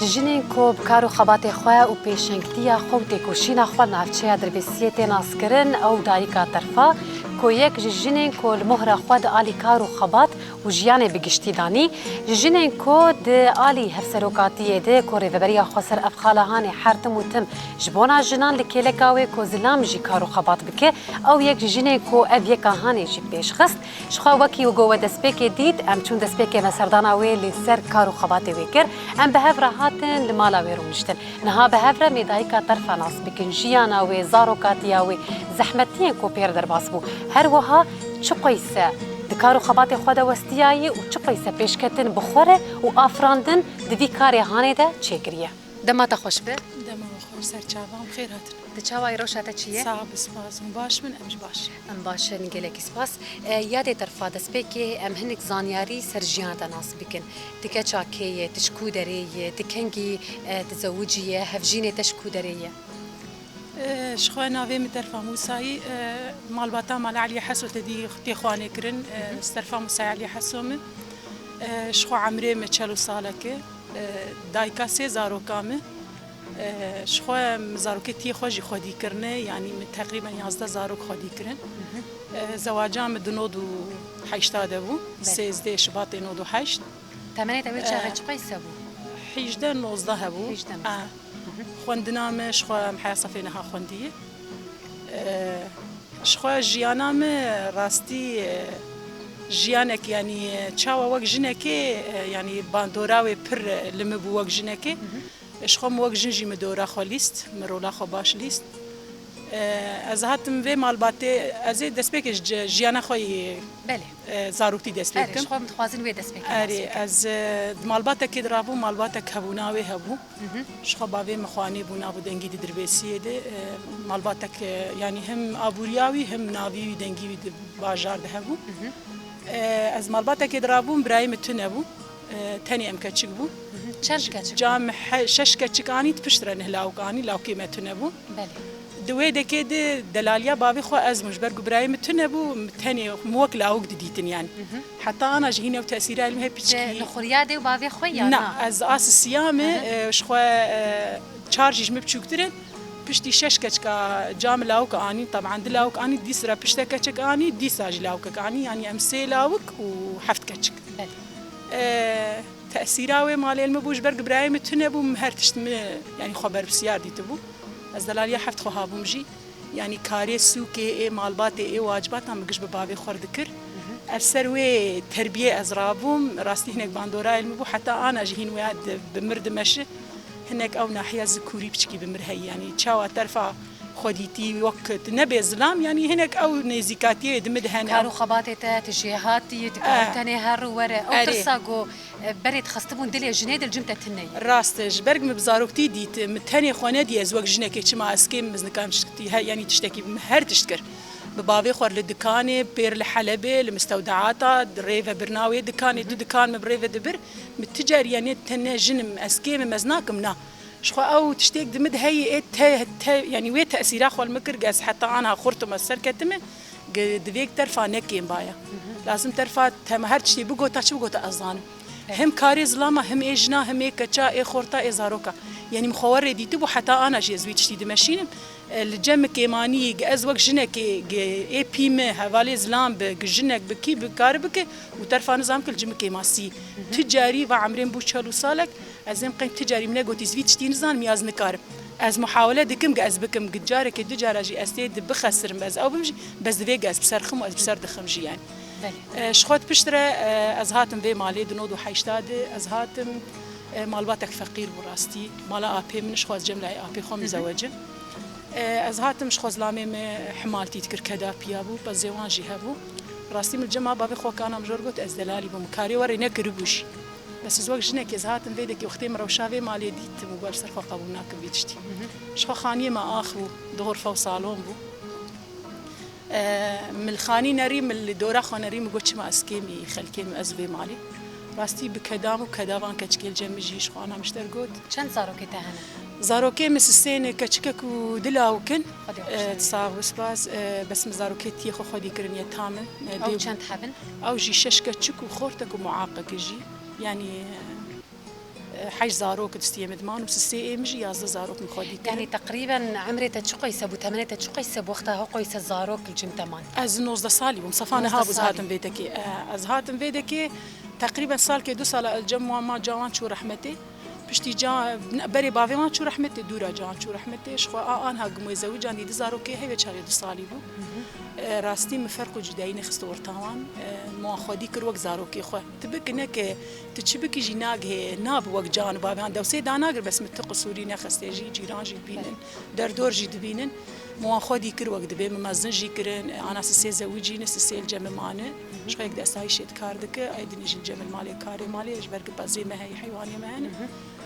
جنین کو بکار و خبات خواه و پیشنگتیا خو تکوشینا خو نافچه دربسیت ناسکرن او دایکا طرفا کو یک جنین کو المهر خو د آلی کار و خبات و جیان بگشتی دانی جنین کو د آلی هفسروکاتی ده کو ریوبریا خسر افخالهان حرتم و تم جبونا جنان لکلکاوی کو زلام جی کار و خبات بکه او یک جنین کو او یک هانی جی پیش خست شخوا وکی و گوه دسپیک دید ام چون دسپیک مسردانا وی لسر کار و خبات ویکر ام به هفره هاتن لمالا ویرونشتن نها به هفره میدایکا طرفا ناس بکن جیانا وی زاروکاتیا وی زحمتین کو پیر در باس بو هر وها چه قیسه دکارو خبات خود وستیایی و چه قیسه پیشکتن بخوره و آفراندن دوی کاری هانه ده چه کریه دما تا خوش به دما خوش سرچاوام خیرات دچاوای روشاته چیه صعب سپاس باش من امش باش ام باش نگلک سپاس یاد طرفا دست بکی ام هنک زانیاری سرجیان تناس بکن تکه چاکیه تشکو دریه تکنگی تزوجیه هفجینه تشکو دریه شخوة ناوي مترفا موساي مالباتا مال علي حسو تدي اختي خواني كرن استرفا موساي علي حسو من شخوة عمري متشالو سالكي دايكا سي زارو كامي شخوة مزاروكي تي خوجي خودي كرنه يعني تقريبا 11 زاروك خودي كرن زواجا مدنودو حيشتا دبو سيزدي شباطي نودو حيشت تمنيت اويل شاغل قيسه بو حيجدا نوزده هبو خوندنامه شخوا محيا صفينها خوندية شخوا جيانام راستي جيانك يعني تشاوا وق جنكي يعني باندوراوي بر لمبو وق جنكي شخوا موق جنجي مدورا خو ليست مرولا خو باش ليست از هاتم وی مالباته از دسپیک جیانا خوی بله زاروکتی دسپیکم اری شخوا متخوازن وی دسپیک اری از مالباته که درابو مالباته کبوناوی هبو شخوا باوی مخوانی بونا بو دنگی دربسیه ده مالباته که یعنی هم آبوریاوی هم ناوی دنگی باجار ده هبو از مالباته که درابو برای متن هبو تاني ام كاتشك بو چند كاتشك جام شش كاتشك اني تبشترن هلاوكاني لاو قيمته نبو بله دوي دكيد دلاليا بابي خو ازمش برق برايم تنبو تاني موكل اوك ديتن يعني حتى انا جهينه وتاثيرها المه بيتشكي نخرياده وبابي خويا نا از اس سيامه شخوا تشارجج مبچوكترن بشتي شش كاتشكا جام لاوك اني طبعا دلاوك اني دي سرا بشتا كاتشك اني دي ساج لاوك اني يعني امسي لاوك وحفت كاتشك بله تأثيراوي مالي المبوش برق برايم تنبو مهرتشت يعني خبر بسيار ديتبو از دلاليا حفت خو هابوم جي يعني كاري سوكي مالباتي واجبات هم بقش ببابي خوردكر السروي تربية ازرابوم راستي هناك باندورا المبو حتى انا جهين وياد بمرد مشي هناك او ناحية ذكوري بشكي بمرهي يعني تشاوا ترفع خوديتي وقت نبي ظلام يعني هناك او نزيكاتيه دمدهن كارو خباتي تجيهاتي تكارتني هر ورا او ترساقو بريد خستبون دلي جنيد الجمتة تني راستش برق مبزاروكتي ديت متاني خوانه دي ازواج جنكي چما اسكيم مزنكام تشتكي يعني تشتكي مهر تشتكر ببابي خور للدكاني بير لحلبة لمستودعاتا ريفا برناوي دكاني دو دكان مبريفا دبر متجاري يعني تنه جنم اسكيم مزناكم نا شخو او تشتيك دمد هي يعني وي تاثيرها خو المكر قاس حتى انا خرت مسر كتمه دبيك ترفا نكيم بايا لازم ترفا تمهر تشتي بقوتا شو بقوتا ازان هم كاري ظلامه هم اجنا هم كچا اي خورتا ازاروكا يعني مخور ديتبو حتى انا جزوي تشتي دمشين الجم كيماني ازوق جنك اي بي م حوالي ظلام بجنك بكي بكاربك وترفا نظام كل جم كيماسي تجاري وعمرين بو چالو سالك ازم قيم تجاري من قوتي زوي تشتي نظام مياز نكارب از محاوله دكم از بكم جارك دجارجي استيد بخسر بس او بمشي بس ديغاز بسرخم از بسر دخمجي يعني شخوت بشترى از هاتم في مالي دنود وحيشتاد از هاتم مالباتك فقير براستي مالا ابي من شخوت جمله ابي خو مزوجه از هاتم شخوت لامي حمالتي تكر كدا بيابو بس زواجي هبو راستي من الجماعه بابي خو كان مجرقت از دلالي بمكاري وري نكربوش بس زوج جنك از هاتم فيدك يختي مروشافي مالي ديت مبال سرخو قبولناك بيتشتي شخو خانيه ما اخو دغرفه وصالون بو من الخاني نريم اللي دورا خو نريم قلت ما اسكيمي خلكيم ازبي مالي راستي بكدام وكدافان كتشكيل جمجي شخو انا مشترقوت چند زاروكي تهنا زاروكي مسسين كتشكك ودلا وكن تصاب سباس بس مزاروكي تي خو خدي كرنيه تامن او چند حبن او جي شش كتشك وخورتك ومعاقك جي يعني حيش زاروك دستي مدمان وسسي مجي يازد زاروك مخودي يعني تقريبا عمري تشقي سب وثمانية تشقي سب وقتها هو قيس الزاروك الجمتمان از 19 سالي ومصفانه هابوز هاتم بيتكي از هاتم بيتكي تقريبا سال كي 2 سال الجمع ما جوان شو رحمتي پشتی جا بری باوی ما چو رحمت دورا جان چو رحمت شخوا آن ها گموی زوی جان دیده زارو که هیچ چاقی 2 سالی بو راستی مفرق و جدایی نخست ورتاوان ما خودی کر وقت زارو که خو تبک نه که تچبک جناق هی ناب وقت جان باوی هن دوسه داناگر بس متقصوری نخسته جی جیران جی بینن در دور جی دبینن ما خودی کر وقت دبی ممزن جی کرن انا سه زوجی نس سه الجمع مانه شو یک دستای شد کاردک ایدن جی الجمع مالی کاری مالی اجبر که بازی مهی حیوانی مهن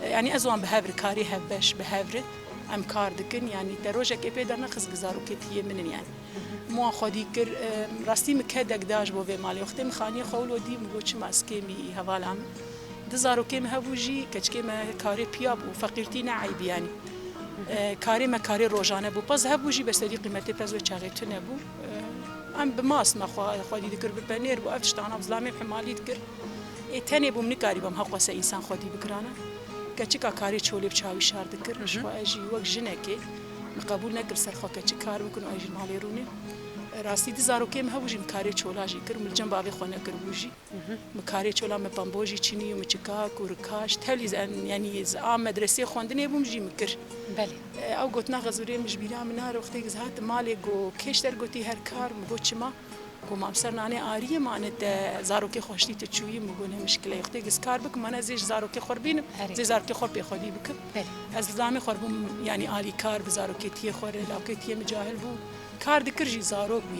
يعني أزوان بهافر كاري هبش بهافر أم كاردكن يعني دروجك إبي درنا خز جزارو كتير منن يعني مو خدي كر راستي مكدك داش بوفي مالي وقت مخاني خول ودي مقولش ما اسكيمي هوالام دزارو كيم هبوجي كم كاري بياب وفقيرتي نعيب يعني كاري ما كاري روجانه بو باز هبوجي بس دي قيمتي باز وشاغيت نبو أم بماس ما خدي ذكر بالبنير بو أفتشتانا بظلامي بحمالي ذكر تاني بو منكاري بم هقوس إنسان خدي بكرانا كچکا کاری چولی بچاوی شار دکر شو اجی وقت جنکی مقبول نکر سرخوا کچ کار بکن اجی مالی رونه راستی دزارو که مهوجی مکاری چولا جی کر مل جنب آبی خونه کر بوجی مکاری چولا مپامبوجی چینی و مچکا کورکاش تلیز یعنی آم مدرسه خواندنی بوم جی مکر بله او گوت نغزوری مجبیرا منار وقتی گزهات مالی گو کشتر گوتی هر کار مگوت ما قوم سرنانه آریه مانت زاروکی خوشتی تچویی مگونه مشکلی وقتی گز کار بک من ازش زاروکی خوربینم زی زاروکی خور بی خودی بکم از زامی خوربم یعنی آلی کار بزاروکی تی خوره لاکی تی مجاهل بو کار دکرجی زاروک بو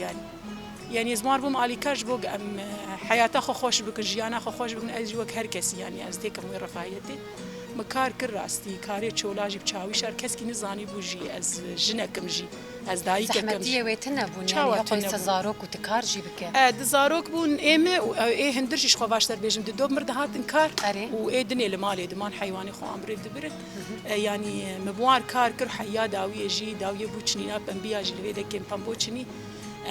يعني زمار بوم آلی کارج بو ام حیاتا خو خوش بکن جیانا خو خوش بکن از وک هر کسی يعني از دیکم وی رفاهیتی مکار کر راستی کاری چولاجی بچاوی شر کس کی نزانی بوجی از جنکم جی از دایی که زحمتیه ویتنا بون يعني قوي سزاروك وتكار جي بك دزاروك بون ايمه و ايه هندرش خو باشتر بيجم دو مرد هاتن كار و ايه دني المالي دمان حيواني خو امر دبر يعني مبوار كار كر حيا داويه جي داويه بوچنينا بمبيا جي لويده كيم بامبوچني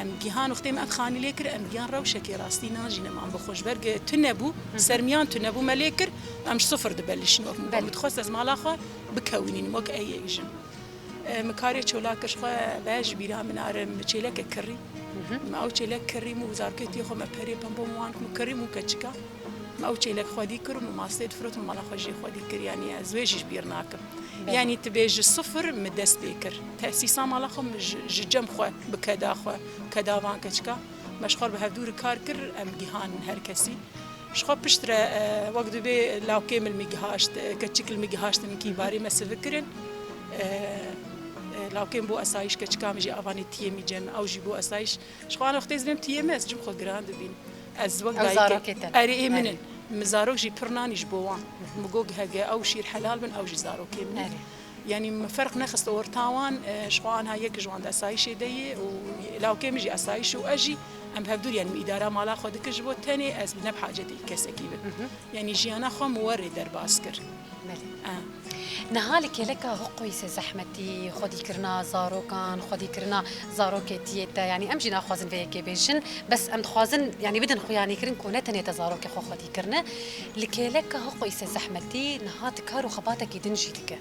ام جهان وقتی ام خانی لیکر ام جهان روشه کی راستی ناجی نمان بخوش برگ تنبو سرمیان تنبو ملیکر امش صفر دبلش نوک متخصص از مالاخه بکوینین موک ای ایجن مكاري تشولاكش خا باش بيرا من ارم تشيلك كري ما او تشيلك كري مو زاركتي خو ما بري بامبو موان كري مو كتشكا ما او تشيلك خدي كر ما استيد فرط ما خجي خدي كر يعني ازواج بيرناك يعني تبيج الصفر مدس بيكر تاسيسا مالخم جم خو بكدا خو كدا وان كتشكا مشخور بهدور كار كر ام جهان هر كسي شخو بشترى وقت بي لاو كامل ميجهاشت كتشكل ميجهاشت من كيباري ما سفكرن لو كان بو اسايش كتشكام جي افاني تيمي جن او جي بو اسايش شخوان وقت زلم تيمس جم خو جراند بين از وقت دايك اري من مزاروك جي برنانيش بوان مغوغ هاجا او شير حلال من او جي زاروك من يعني فرق نخست اورتاوان شخوان ها يك جوان اسايش دي ولو كان جي اسايش واجي ام بهدور يعني اداره مالا خودك جبو تاني از بنب حاجتي كسكيبه يعني جيانا خو موري در باسكر نهالك لك هقوي زحمتي خدي كرنا زاروكان خدي كرنا زاروكتيتا يعني امجي ناخذن فيك بيجن بس ام خوازن يعني بدن خو يعني كرن كونتني تزاروك خو خدي كرنا لك هقوي زحمتي نهات كارو خباتك دنجيتك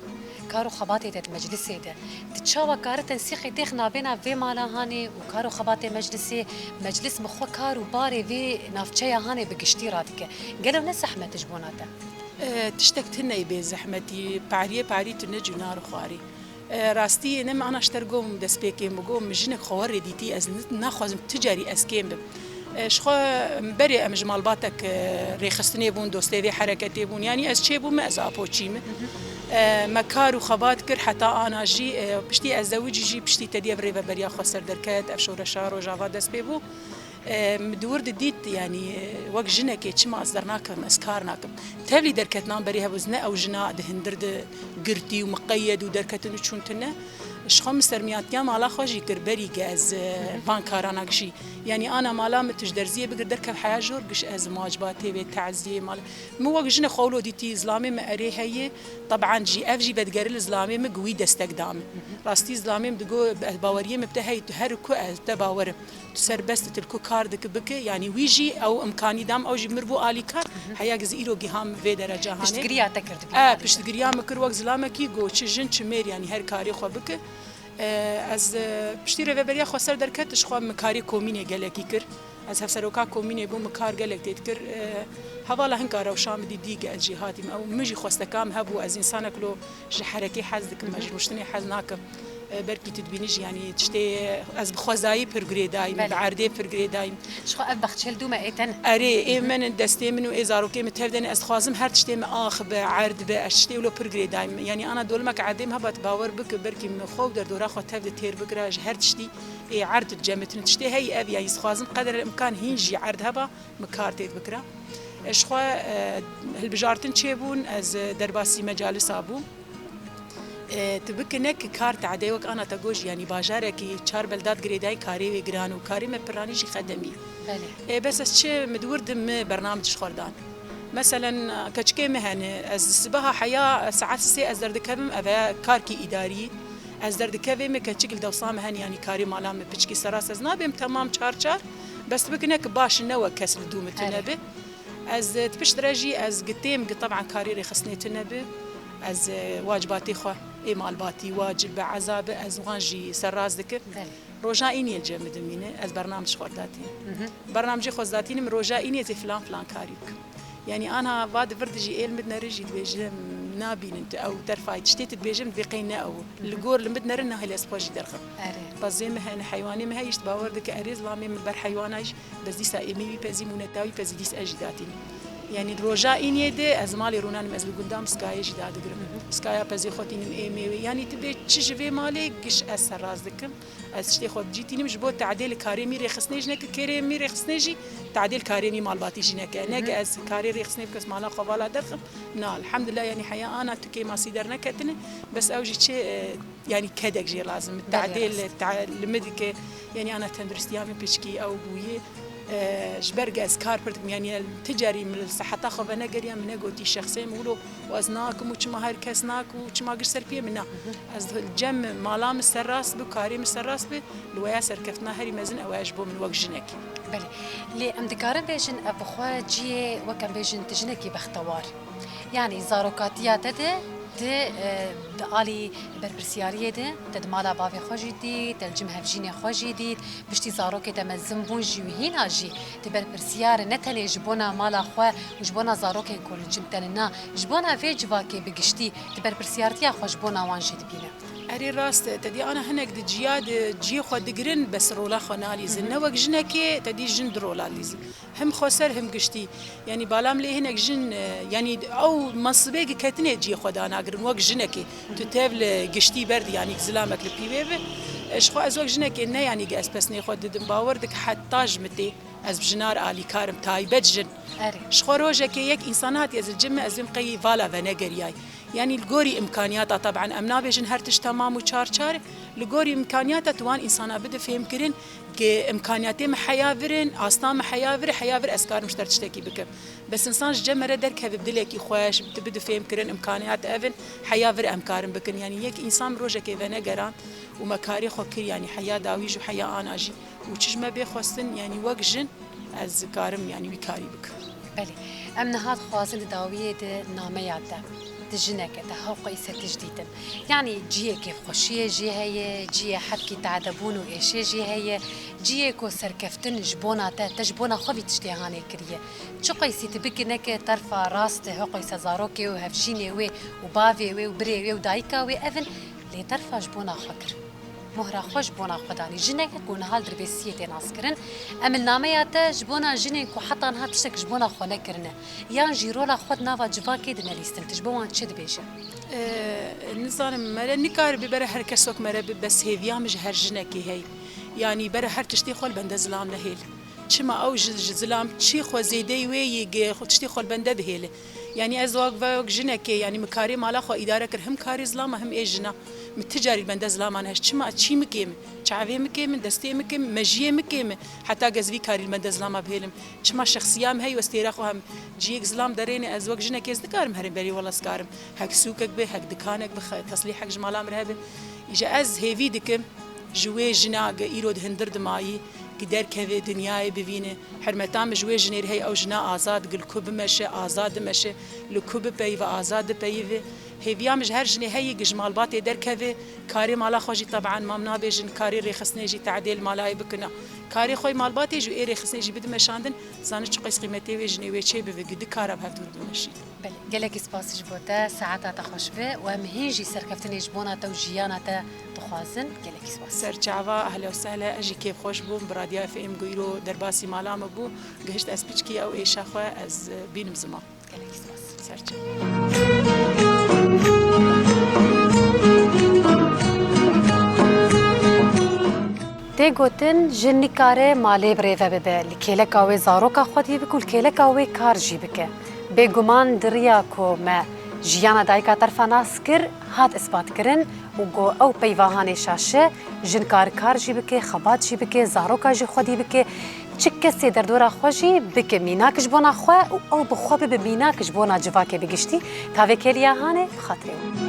كارو خباتي تت مجلسي ده تتشاوا كار تنسيقي تخنا بينا في مالا هاني وكارو خباتي مجلسي مجلس مخو كارو باري في نافچيا هاني بقشتيراتك قالوا ناس زحمه جبوناته تشتكت هنا يبي زحمتي بعري تنجي نار خواري راستي انما انا اشترقوم دسبيكي مقوم جنك خوار ديتي از ناخذ تجاري اسكيم شخو بري ام جمال باتك ريخستني بون دوستي حركتي بون يعني از تشيبو ما از ابوچيم مكار وخبات كر حتى انا جي بشتي ازوجي جي بشتي تدي بريفا بريا خسر دركات افشور شار وجافا دسبيبو مدور ديت يعني وقت جنك كما أصدرناك مسكارناك تبلي دركتنا بريها وزنا أو جنا دهندر قرتي ومقيد ودركتنا شون تنا شخم سرمیاتیا مالا خوشی کر بری از بانکارانا گشی یعنی آنا مالا متش درزیه بگر درکب حیا جور گش از مواجباتی و تعزیه مال مو وجهنا خولو دیتی اسلامی مأری هی طبعا جی اف جی بدگر الاسلامی مقوي دستقدام راستي اسلامی مدگو باوریه مبتهی هر کو از تباور سربست تلكو كاردك بك يعني ويجي او امكاني دام او جي مربو الي كار حيا جزيرو جهام في درجه هاني بشتگريا تكرد بشتگريا مكر وقت زلامكي جو تشجن تشمير يعني هر كاري خو بك از بشتيره وبريا خو سر دركتش خو مكاري كوميني گلكي كر از هفسروكا كوميني بو مكار گلك تذكر هوالا هنكار وشام دي ديگه الجهات او مجي خوستكام هبو از انسانك لو حركي حزدك مجروشتني حزناك بركي تدبينيش يعني تشتي از بخوزاي برغريداي بعردي برغريداي شخو ابخشل دوما ايتن اري من دستي منو ازاروكي متهدن از خوازم هر تشتي اخ بعرد باشتي ولو برغريداي يعني انا دولمك عديم هبط باور بك بركي من خو در دورا خو تبد تير بكراج هر تشتي اي عرض جمتن تشتي هي ابي يعني خوازم قدر الامكان هينجي عرض هبا مكارتي بكرا اشخوا البجارتن تشيبون از درباسي مجالس ابو تبكنك كارت عديوك أنا تجوج يعني باجاركي شار بلدات قريداي كاري وجران وكاري ما برانيجي خدمي بس الشيء مدور دم برنامج خردان مثلا كشكي مهنة از سبها حياة ساعات سي از درد كم أبا كاركي إداري از درد كم كشكل دوصام مهني يعني كاري مالام بتشكي سراس از نابم تمام شار بس تبكنك باش نوا كسر دوم تنبه از تبش درجي از قتيم طبعا كاري خصني تنبه از واجباتي خو مالباتي واجب عذاب از وانجي سراز دك روجا إني الجمد منه از برنامج خرداتي برنامج خرداتي من روجا إني زي فلان كاريك يعني أنا بعد فردجي مدنا رجي بيجم نابين أنت أو ترفعي تشتيت بيجم بقينا أو الجور اللي مدنا رنا هي الأسبوع درخم بس زي ما هن حيواني ما هيش باور دك أريز لامي من بر حيواناش بس دي سائمي بيزي منتاوي بس دي أجداتي يعني الرجاء إني ده أزمالي رونان مزل قدام سكاي جداد قرب سكايا بزي خوتين إيمي يعني تبي تشجفي مالي قش أسر رازدكم أشتي خود جيتيني مش بود تعديل كاريمي رخصنيج نك كريمي رخصنيجي تعديل كاريمي مال باتيجي نك نك أز كاري رخصني بكس مالا خوالا درخم نا الحمد لله يعني حياة أنا تكي ما سيدر نكتني بس أوجي شيء يعني كدك جي لازم التعديل المدك يعني أنا تندرستيامي بيشكي أو بويه جبرج أذكار برتم يعني التجاري من الصحة خو بنجري من جوتي شخصي مولو وزناكم وش ما هالكسناك وش ما قصر فيه منا از الجم مالام السراس بكاري السراس بالويا سركفتنا هري مزن أو أجبو من وجه جنك بله لي أم دكارن بيجن أبخوا جي وكم بيجن تجنكي باختوار يعني زاروكاتيات ده دالي بربرسياريه ده تدمالا بافي خوجيدي تلجم هفجيني خوجيدي بشتي زاروكي تمزم بونجي وهينا جي تبربرسيار نتني جبونا مالا خو وجبونا زاروكي كل جمتننا جبونا في جواكي بقشتي تبربرسيارتيا خوجبونا وانجي دبينا أري راست تدي أنا هناك جياد جي خو دقرن بس رولا خنالي زن نوك جنكي تدي جن رولا ليز هم خسر هم قشتي يعني بالام لي هناك جن يعني أو منصبي كتني جي خو أنا أقرن وق جنكي تتابل قشتي برد يعني زلامك البيبي إيش خو أزوج جنكي إنه يعني جالس بس نيخو دم باوردك حتى جمتي از بجنار آلی کارم تایبت جن شخوروجه که یک انسانات از الجمع از مقی والا و نگریای يعني الجوري إمكانياتها طبعا أمنا بيجن هرتش تمام وشار الجوري إمكانياتها توان إنسانا بده فهم كرين كإمكانياتي محيافرين أصلا حيافر أسكار مشترك تشتكي بك بس إنسان جمرة درك بدلكي خوش بده فهم كرين إمكانيات أفن حيافر أمكارم بكن يعني يك إنسان روجه كيفنا جران ومكاري خكر يعني حياة داويج وحياة أنا أجي وتشج ما بيخوستن يعني وجن از كارم يعني وكاري بك بله أمنا هاد خوازن داوية ناميات تجنك تهوقي ستجديدا يعني جيه كيف خوشيه جيه هي جيه حبكي تعذبون وإيشي جيه هي جيه كو سركفتن جبونا تجبونا خوفي تشتيهاني كريه شو قيسي تبكنك طرفا راس تهوقي سزاروكي وهفشيني وي وبافي وي وبري وي ودايكا وي أذن لي طرفا جبونا خكر مهرا خوش بونا خداني جنك كون هال دربسيتي ناسكرن ام الناميات جبونا جنك وحتى نها تشك جبونا خو نكرنا يان جيرولا خد نافا جواكي دنا ليستم تجبوان تشد بيجا النظام مالا نكار ببره هر كسوك مره بس هيفيا مش هر جنكي هي يعني بره هر تشتي خول بند زلام لهيل چما او زلام چي خو زيدي وي يجي خو تشتي خول بند بهيله يعني از واق جنك يعني مكاري مالا خو اداره كر هم كاري زلام هم اجنا متجاري بند زلام انا چما چی مكيم چاوي مكيم دستي مكيم مجيه مكيم حتى غزوي كاري بند زلام بهلم چما شخصيام هي واستيرا خو هم جيك زلام دريني از واق جنك از دكارم هرم بري والله سكارم هك سوقك به هك دكانك به تصليحك جمالا مرهبه اجا از هيفي دك جوي جنا ايرود هندر دماي قدر كذا دنياي ببينه حرمتام جوي جنير هي او جنا آزاد قل كوب مشي آزاد مشي لكوب بيو آزاد بيو هي بيامج هر جني هي جمال باتي در كذا كاري مالا خوجي طبعا ما منابجن كاري رخصني جي تعديل مالاي بكنا كاري خوي مال باتي جو اي رخصني جي بدم شاندن زانش قيس قيمتي وجني ويشي بفقد كارب هفتور دونشي بله گلک سپاس جبوده ساعات خوش به و هم هنجی سرکفتنی جبونا تو جیانا تا تخوازن گلک سپاس سرچاوا اهلا وسهلا اجي كيف خوش بوم براديا في ام غيرو درباسي مالام بو گهشت اسبيچكي او ايشا خو از بينم زما گلک سپاس سرچاوا تی گوتن جنی کاره مالی بریده بده لکیلک آوی زاروکا خودی بکل کیلک آوی کار جی بکه بگمان دریا کو ما جیانا دایکا طرفا ناس کر هات اثبات کرن و گو او پیواهان شاشه جن کار جی بکه خبات جی بکه زاروکا جی خودی بکه چه کسی در دورا خوشی بکه میناکش بونا خواه او بخواه به میناکش بونا جواکه بگشتی تاوی کلیا هانه خاطره